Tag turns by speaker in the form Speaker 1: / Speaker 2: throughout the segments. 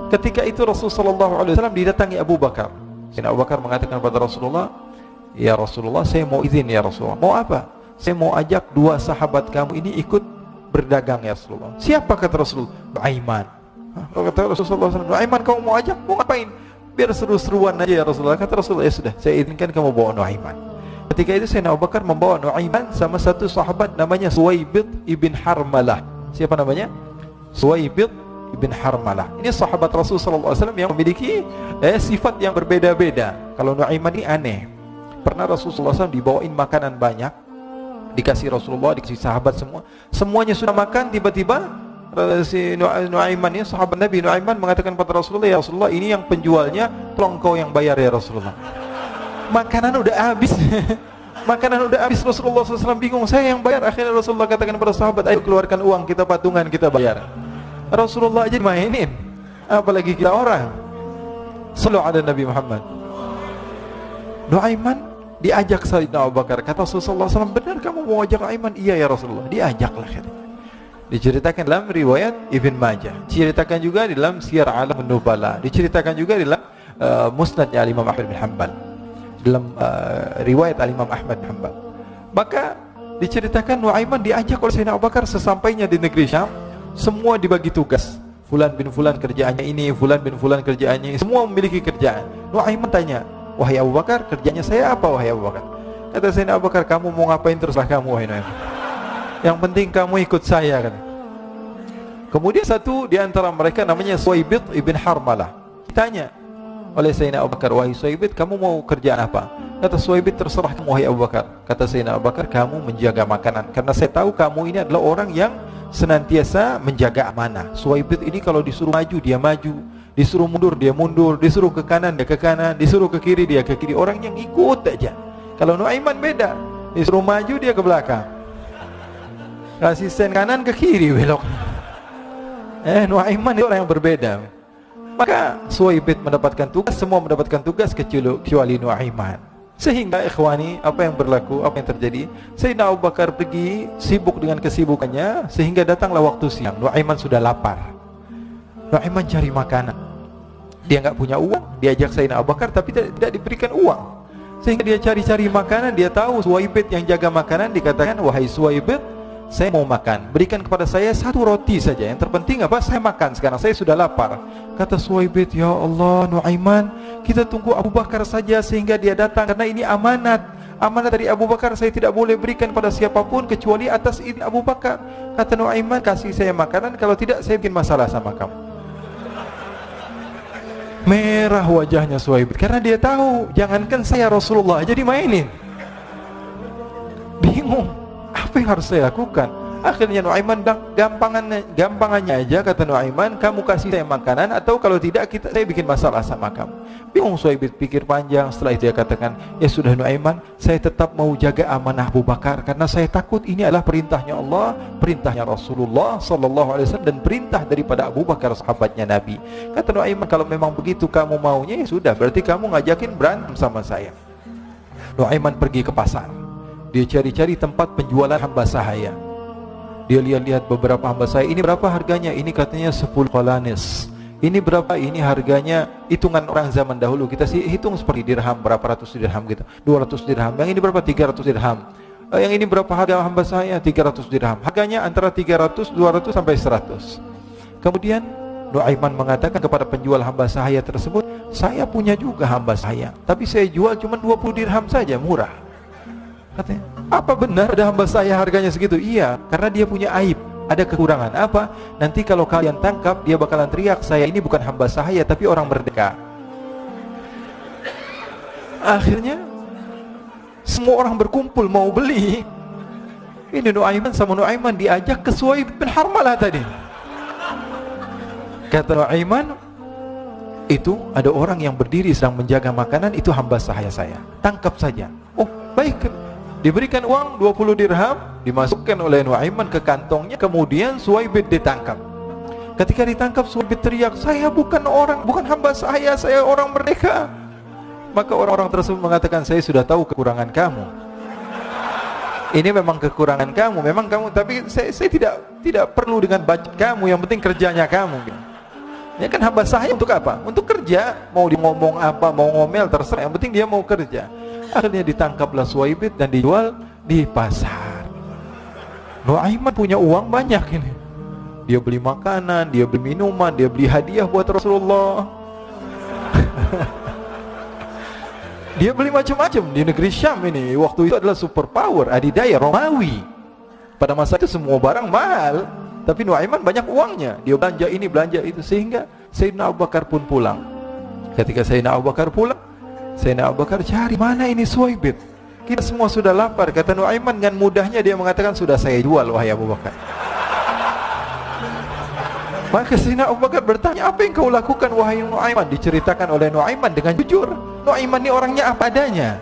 Speaker 1: Ketika itu Rasulullah SAW didatangi Abu Bakar. Sayyidina Abu Bakar mengatakan kepada Rasulullah, "Ya Rasulullah, saya mau izin ya Rasulullah." "Mau apa?" "Saya mau ajak dua sahabat kamu ini ikut berdagang ya Rasulullah." "Siapa?" kata Rasulullah. "Nuaiman." Kata Rasulullah SAW, "Nuaiman kamu mau ajak? Mau ngapain?" "Biar seru-seruan aja ya Rasulullah." Kata Rasulullah, "Ya sudah, saya izinkan kamu bawa Nuaiman." Ketika itu Sayyidina Abu Bakar membawa Nuaiman sama satu sahabat namanya Suwaibid ibn Harmalah. Siapa namanya? Suwaibid ibn Harmalah. Ini sahabat Rasulullah SAW yang memiliki sifat yang berbeda-beda. Kalau Nuaiman ini aneh. Pernah Rasulullah SAW dibawain makanan banyak, dikasih Rasulullah, dikasih sahabat semua. Semuanya sudah makan, tiba-tiba si Nuaiman ini, sahabat Nabi Nuaiman mengatakan kepada Rasulullah, "Ya Rasulullah, ini yang penjualnya, tolong kau yang bayar ya Rasulullah." Makanan udah habis. Makanan udah habis, Rasulullah SAW bingung, saya yang bayar. Akhirnya Rasulullah katakan kepada sahabat, "Ayo keluarkan uang, kita patungan, kita bayar." Rasulullah aja mainin, apalagi kita orang. Sallu ala Nabi Muhammad. Nuaiman diajak Sayyidina Abu Bakar. Kata Rasulullah SAW, "Benar kamu mau ajak Nuaiman?" "Iya ya Rasulullah." Diajaklah katanya. Diceritakan dalam riwayat Ibn Majah, diceritakan juga di dalam Siyar A'lam Nubala, diceritakan juga di dalam Musnadnya Imam Ahmad bin Hanbal, dalam riwayat Imam Ahmad bin Hanbal. Maka diceritakan Nuaiman diajak oleh Sayyidina Abu Bakar. Sesampainya di negeri Syam, semua dibagi tugas. Fulan bin Fulan kerjaannya ini, Fulan bin Fulan kerjaannya ini, semua memiliki kerjaan. Nuaiman tanya, "Wahai Abu Bakar, kerjanya saya apa wahai Abu Bakar?" Kata Sayyidina Abu Bakar, "Kamu mau ngapain terserah kamu wahai Nuaiman. Yang penting kamu ikut saya," kan. Kemudian satu di antara mereka namanya Suwaibid ibn Harmalah ditanya oleh Sayyidina Abu Bakar, "Wahai Suwaibid, kamu mau kerjaan apa?" Kata Suwaibid, "Terserah kamu wahai Abu Bakar." Kata Sayyidina Abu Bakar, "Kamu menjaga makanan, karena saya tahu kamu ini adalah orang yang senantiasa menjaga amanah." Suwaibid ini kalau disuruh maju dia maju, disuruh mundur dia mundur, disuruh ke kanan dia ke kanan, disuruh ke kiri dia ke kiri. Orang yang ikut aja. Kalau Nuaiman beda, disuruh maju dia ke belakang, kasih sen kanan ke kiri belok. Nuaiman itu orang yang berbeda. Maka Suwaibid mendapatkan tugas, semua mendapatkan tugas kecuali Nuaiman. Sehingga ikhwani, apa yang berlaku, apa yang terjadi, Sayyidina Abu Bakar pergi sibuk dengan kesibukannya, sehingga datanglah waktu siang. Nuaiman sudah lapar. Nuaiman cari makanan. Dia nggak punya uang, diajak Sayyidina Abu Bakar tapi tidak diberikan uang. Sehingga dia cari-cari makanan. Dia tahu Suwaibid yang jaga makanan. Dikatakan, "Wahai Suwaibid, saya mau makan, berikan kepada saya satu roti saja. Yang terpenting apa? Saya makan sekarang, saya sudah lapar." Kata Suwaibid, "Ya Allah Nuaiman, kita tunggu Abu Bakar saja sehingga dia datang, karena ini amanat. Amanat dari Abu Bakar, saya tidak boleh berikan pada siapapun kecuali atas izin Abu Bakar." Kata Nuaiman, "Kasih saya makanan, kalau tidak saya bikin masalah sama kamu." Merah wajahnya Suwaibid, karena dia tahu jangankan saya, Rasulullah aja dimainin. Bingung, apa yang harus saya lakukan? Akhirnya Nuaiman bilang, gampangannya aja, kata Nuaiman, "Kamu kasih saya makanan, atau kalau tidak saya bikin masalah sama kamu." Bingung Suwaibid, pikir panjang. Setelah itu dia katakan, "Ya sudah Nuaiman, saya tetap mau jaga amanah Abu Bakar, karena saya takut ini adalah perintahnya Allah, perintahnya Rasulullah sallallahu alaihi wasallam, dan perintah daripada Abu Bakar sahabatnya Nabi." Kata Nuaiman, "Kalau memang begitu kamu maunya, ya sudah, berarti kamu ngajakin berantem sama saya." Nuaiman pergi ke pasar. Dia cari-cari tempat penjualan hamba sahaya. Dia lihat-lihat beberapa hamba sahaya. "Ini berapa harganya?" "Ini katanya 10 qalanis." "Ini berapa?" "Ini harganya hitungan orang zaman dahulu. Kita sih hitung seperti dirham, berapa ratus dirham gitu. 200 dirham. "Yang ini berapa?" 300 dirham. "Yang ini berapa harga hamba sahaya?" 300 dirham. Harganya antara 300, 200 sampai 100. Kemudian Nuaiman mengatakan kepada penjual hamba sahaya tersebut, "Saya punya juga hamba sahaya, tapi saya jual cuma 20 dirham saja, murah." Katanya, "Apa benar ada hamba saya harganya segitu?" "Iya, karena dia punya aib, ada kekurangan." "Apa?" "Nanti kalau kalian tangkap, dia bakalan teriak, 'Saya ini bukan hamba sahaya, tapi orang merdeka.'" Akhirnya semua orang berkumpul mau beli. Ini Nuaiman sama Nuaiman diajak ke Suwaibid bin Harmalah tadi. Kata Nuaiman, "Itu ada orang yang berdiri sedang menjaga makanan, itu hamba sahaya saya, tangkap saja." "Oh baik." Diberikan uang 20 dirham, dimasukkan oleh Nuaiman ke kantongnya, kemudian Suwaibid ditangkap. Ketika ditangkap, Suwaibid teriak, "Saya bukan hamba saya orang merdeka." Maka orang-orang tersebut mengatakan, "Saya sudah tahu kekurangan kamu. Ini memang kekurangan kamu, memang kamu, tapi saya tidak perlu dengan budget kamu, yang penting kerjanya kamu." Ya kan hamba sahaya untuk apa? Untuk kerja. Mau dia ngomong apa, mau ngomel terserah, yang penting dia mau kerja. Akhirnya ditangkaplah Suwaibit dan dijual di pasar. Nuaiman punya uang banyak ini. Dia beli makanan, dia beli minuman, dia beli hadiah buat Rasulullah. Dia beli macam-macam di negeri Syam ini. Waktu itu adalah superpower, adidaya Romawi. Pada masa itu semua barang mahal, tapi Nuaiman banyak uangnya. Dia belanja ini, belanja itu, sehingga Sayyidina Abu Bakar pun pulang. Ketika Sayyidina Abu Bakar pulang, Sayyidina Abu Bakar cari, mana ini Suwaibit? Kita semua sudah lapar. Kata Nuaiman dengan mudahnya dia mengatakan, sudah saya jual wahai Abu Bakar. Maka Sayyidina Abu Bakar bertanya, apa yang kau lakukan wahai Nuaiman? Diceritakan oleh Nuaiman dengan jujur. Nuaiman ini orangnya apa adanya,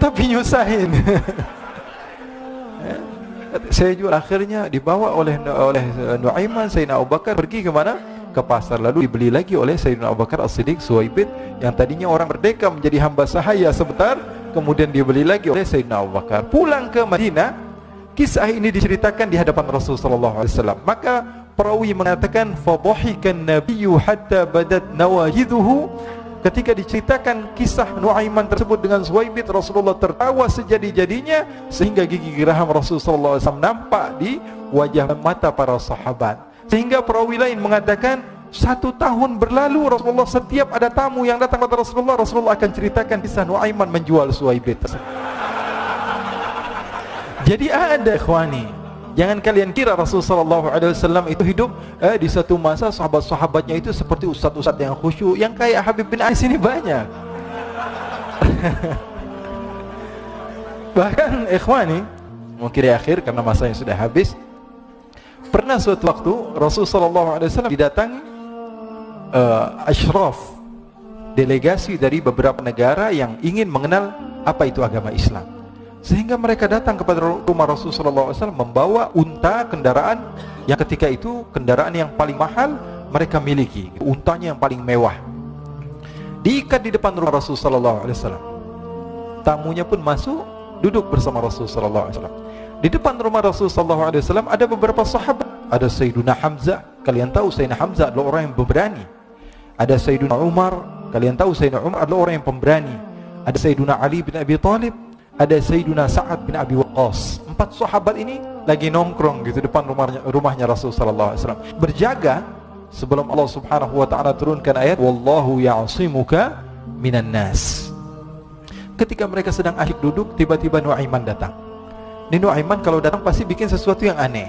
Speaker 1: tapi nyusahin. Saya jual. Akhirnya dibawa oleh Nuaiman, Sayyidina Abu Bakar pergi ke mana? Ke pasar. Lalu dibeli lagi oleh Sayyidina Abu Bakar As-Siddiq Suwaibit, yang tadinya orang merdeka menjadi hamba sahaya sebentar, kemudian dibeli lagi oleh Sayyidina Abu Bakar. Pulang ke Madinah, kisah ini diceritakan di hadapan Rasulullah SAW. Maka perawi mengatakan, fadhahikan nabiyyu hatta badat nawajiduhu. Ketika diceritakan kisah Nuaiman tersebut dengan Suwaibit, Rasulullah tertawa sejadi-jadinya sehingga gigi geraham Rasulullah SAW nampak di wajah mata para sahabat. Sehingga perawi lain mengatakan, 1 tahun berlalu Rasulullah, setiap ada tamu yang datang kepada Rasulullah, Rasulullah akan ceritakan kisah Nuaiman menjual Suwaibit. Jadi ada ikhwani, jangan kalian kira Rasulullah SAW itu hidup di satu masa sahabat-sahabatnya itu seperti ustadz-ustadz yang khusyuk, yang kayak Habib bin Ais ini banyak. Bahkan ikhwani, mungkin di akhir karena masanya sudah habis, pernah suatu waktu Rasulullah SAW didatangi asyraf, delegasi dari beberapa negara yang ingin mengenal apa itu agama Islam. Sehingga mereka datang kepada rumah Rasulullah SAW membawa unta, kendaraan yang ketika itu kendaraan yang paling mahal mereka miliki, untanya yang paling mewah. Diikat di depan rumah Rasulullah SAW. Tamunya pun masuk, duduk bersama Rasulullah SAW. Di depan rumah Rasulullah SAW ada beberapa sahabat. Ada Sayyiduna Hamzah. Kalian tahu Sayyidina Hamzah adalah orang yang pemberani. Ada Sayyiduna Umar. Kalian tahu Sayyidina Umar adalah orang yang pemberani. Ada Sayyiduna Ali bin Abi Thalib. Ada Sayyiduna Sa'ad bin Abi Waqqas. 4 sahabat ini lagi nongkrong gitu depan rumahnya Rasulullah SAW, berjaga sebelum Allah Subhanahu wa taala turunkan ayat wallahu ya'simuka minan nas. Ketika mereka sedang asyik duduk, tiba-tiba Nuaiman datang. Ini Nuaiman kalau datang pasti bikin sesuatu yang aneh.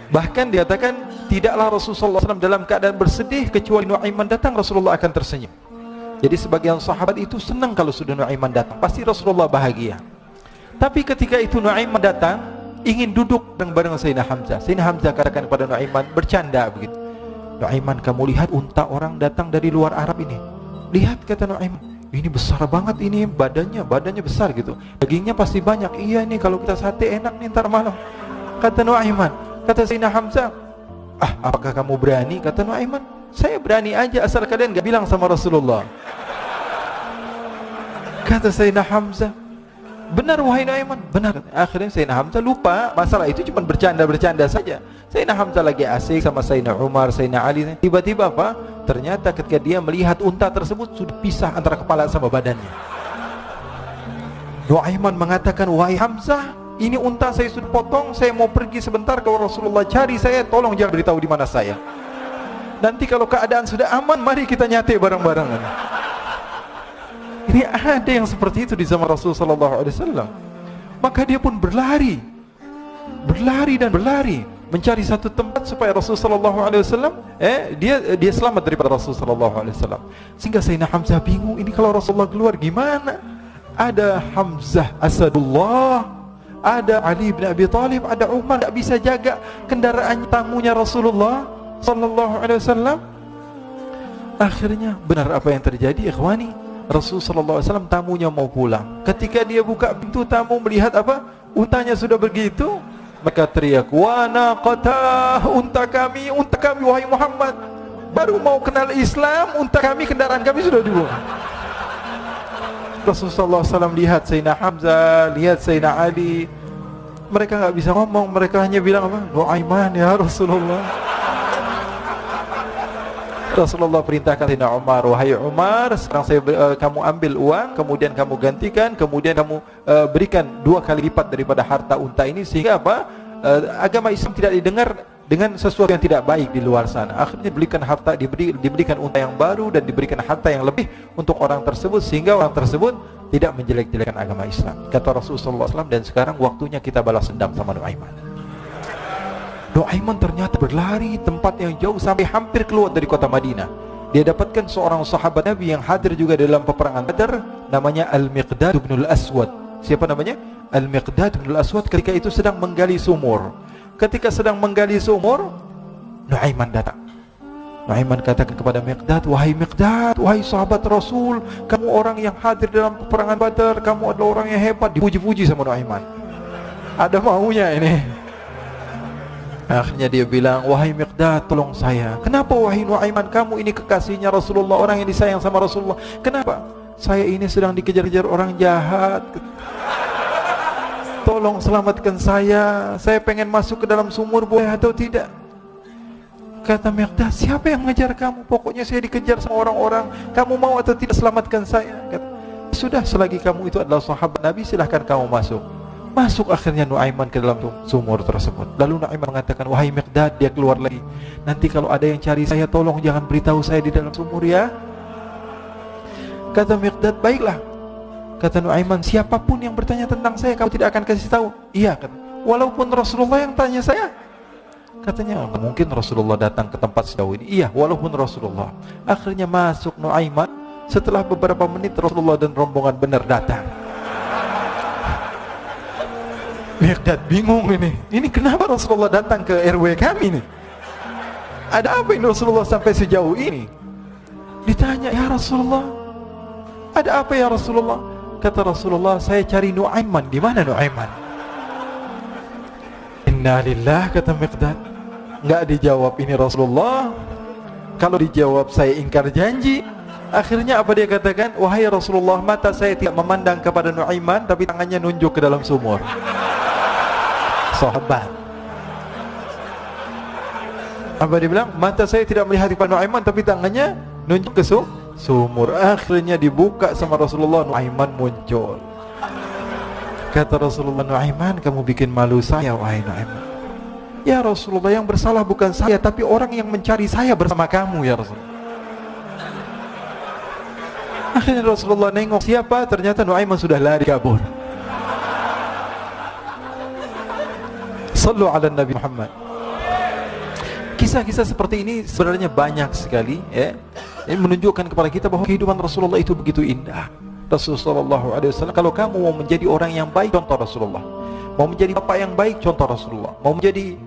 Speaker 1: Bahkan dikatakan tidaklah Rasulullah SAW dalam keadaan bersedih, kecuali Nuaiman datang Rasulullah akan tersenyum. Jadi sebagian sahabat itu senang kalau sudah Nuaiman datang, pasti Rasulullah bahagia. Tapi ketika itu Nuaiman datang, ingin duduk bareng Sayyidina Hamzah. Sayyidina Hamzah katakan kepada Nuaiman, bercanda begitu. Nuaiman, kamu lihat unta orang datang dari luar Arab ini. Lihat, kata Nuaiman, ini besar banget ini, badannya besar gitu. Dagingnya pasti banyak. Iya nih kalau kita sate enak nih ntar malam. Kata Nuaiman. Kata Sayyidina Hamzah, apakah kamu berani? Kata Nuaiman, saya berani aja asal kalian gak bilang sama Rasulullah. Kata Sayyidina Hamzah, benar wahai Nuaiman, benar. Akhirnya Sayyidina Hamzah lupa masalah itu, cuma bercanda-bercanda saja. Sayyidina Hamzah lagi asik sama Sayyidina Umar, Sayyidina Ali. Tiba-tiba apa? Ternyata ketika dia melihat unta tersebut sudah pisah antara kepala sama badannya. Nuaiman mengatakan, wahai Hamzah, ini unta saya sudah potong, saya mau pergi sebentar, kalau Rasulullah cari saya, tolong jangan beritahu di mana saya. Nanti kalau keadaan sudah aman, mari kita nyate bareng-barengan. Ini ada yang seperti itu di zaman Rasulullah SAW. Maka dia pun berlari dan berlari mencari satu tempat supaya Rasulullah SAW dia selamat daripada Rasulullah SAW. Sehingga Sayyidina Hamzah bingung, ini kalau Rasulullah keluar gimana? Ada Hamzah Asadullah, ada Ali bin Abi Thalib, ada Umar, tidak bisa jaga kendaraan tamunya Rasulullah sallallahu alaihi wasallam. Akhirnya benar apa yang terjadi, ikhwani. Rasul sallallahu alaihi wasallam tamunya mau pulang. Ketika dia buka pintu, tamu melihat apa? Untanya sudah begitu. Maka teriak, "Wa naqata, unta kami wahai Muhammad. Baru mau kenal Islam, unta kami, kendaraan kami sudah dibuang." Rasulullah SAW lihat Sayyidina Hamzah, lihat Sayyidina Ali. Mereka nggak bisa ngomong, mereka hanya bilang apa? Nuaiman ya Rasulullah. Rasulullah perintahkan Sayyidina Umar, wahai Umar, sekarang kamu ambil uang, kemudian kamu gantikan, kemudian kamu berikan 2 kali lipat daripada harta unta ini, sehingga apa? Agama Islam tidak didengar dengan sesuatu yang tidak baik di luar sana. Akhirnya diberikan harta, diberikan unta yang baru dan diberikan harta yang lebih untuk orang tersebut, sehingga orang tersebut tidak menjelek-jelekan agama Islam. Kata Rasulullah SAW, dan sekarang waktunya kita balas dendam sama Nuaiman. Nuaiman ternyata berlari tempat yang jauh sampai hampir keluar dari kota Madinah. Dia dapatkan seorang sahabat Nabi yang hadir juga dalam peperangan Badar, namanya Al-Miqdad bin Al-Aswad. Siapa namanya? Al-Miqdad bin Al-Aswad ketika itu sedang menggali sumur. Ketika sedang menggali sumur, Nuaiman datang. Nuaiman katakan kepada Miqdad, wahai Miqdad, wahai sahabat Rasul, kamu orang yang hadir dalam peperangan Badar, kamu adalah orang yang hebat. Dipuji-puji sama Nuaiman. Ada maunya ini. Akhirnya dia bilang, wahai Miqdad, tolong saya. Kenapa wahai Nuaiman, kamu ini kekasihnya Rasulullah, orang yang disayang sama Rasulullah. Kenapa? Saya ini sedang dikejar-kejar orang jahat. Tolong selamatkan saya. Saya pengen masuk ke dalam sumur, boleh atau tidak? Kata Miqdad, siapa yang mengejar kamu? Pokoknya saya dikejar sama orang-orang. Kamu mau atau tidak selamatkan saya? Kata, sudah, selagi kamu itu adalah sahabat Nabi, silahkan kamu masuk. Masuk akhirnya Nuaiman ke dalam sumur tersebut. Lalu Nuaiman mengatakan, wahai Miqdad, dia keluar lagi. Nanti kalau ada yang cari saya, tolong jangan beritahu saya di dalam sumur ya. Kata Miqdad, baiklah. Kata Nuaiman, siapapun yang bertanya tentang saya, kamu tidak akan kasih tahu. Iya, kata. Walaupun Rasulullah yang tanya saya. Katanya, mungkin Rasulullah datang ke tempat sejauh ini. Iya, walaupun Rasulullah. Akhirnya masuk Nuaiman. Setelah beberapa menit Rasulullah dan rombongan benar datang. Miqdad bingung ini. Ini kenapa Rasulullah datang ke RW kami nih? Ada apa ini Rasulullah sampai sejauh ini? Ditanya, ya Rasulullah, ada apa ya Rasulullah? Kata Rasulullah, saya cari Nuaiman. Di mana Nuaiman? Innalillah, kata Miqdad. Enggak dijawab ini Rasulullah. Kalau dijawab saya ingkar janji. Akhirnya apa dia katakan? Wahai Rasulullah, mata saya tidak memandang kepada Nuaiman, tapi tangannya nunjuk ke dalam sumur. Sahabat. Apa dia bilang? Mata saya tidak melihat kepada Nuaiman, tapi tangannya nunjuk ke sumur. Akhirnya dibuka sama Rasulullah, Nuaiman muncul. Kata Rasulullah, Nuaiman, kamu bikin malu saya, wahai Nuaiman. Ya Rasulullah, yang bersalah bukan saya, tapi orang yang mencari saya bersama kamu, ya Rasulullah. Akhirnya Rasulullah nengok, siapa? Ternyata Nuaiman sudah lari kabur. Sallu ala Nabi Muhammad. Kisah-kisah seperti ini sebenarnya banyak sekali, ya. Ini menunjukkan kepada kita bahwa kehidupan Rasulullah itu begitu indah. Rasulullah SAW, kalau kamu mau menjadi orang yang baik, contoh Rasulullah. Mau menjadi bapak yang baik, contoh Rasulullah. Mau menjadi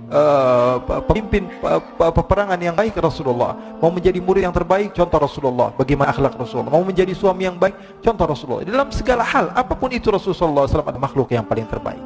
Speaker 1: pemimpin peperangan yang baik, Rasulullah. Mau menjadi murid yang terbaik, contoh Rasulullah. Bagaimana akhlak Rasulullah. Mau menjadi suami yang baik, contoh Rasulullah. Dalam segala hal, apapun itu Rasulullah SAW adalah makhluk yang paling terbaik.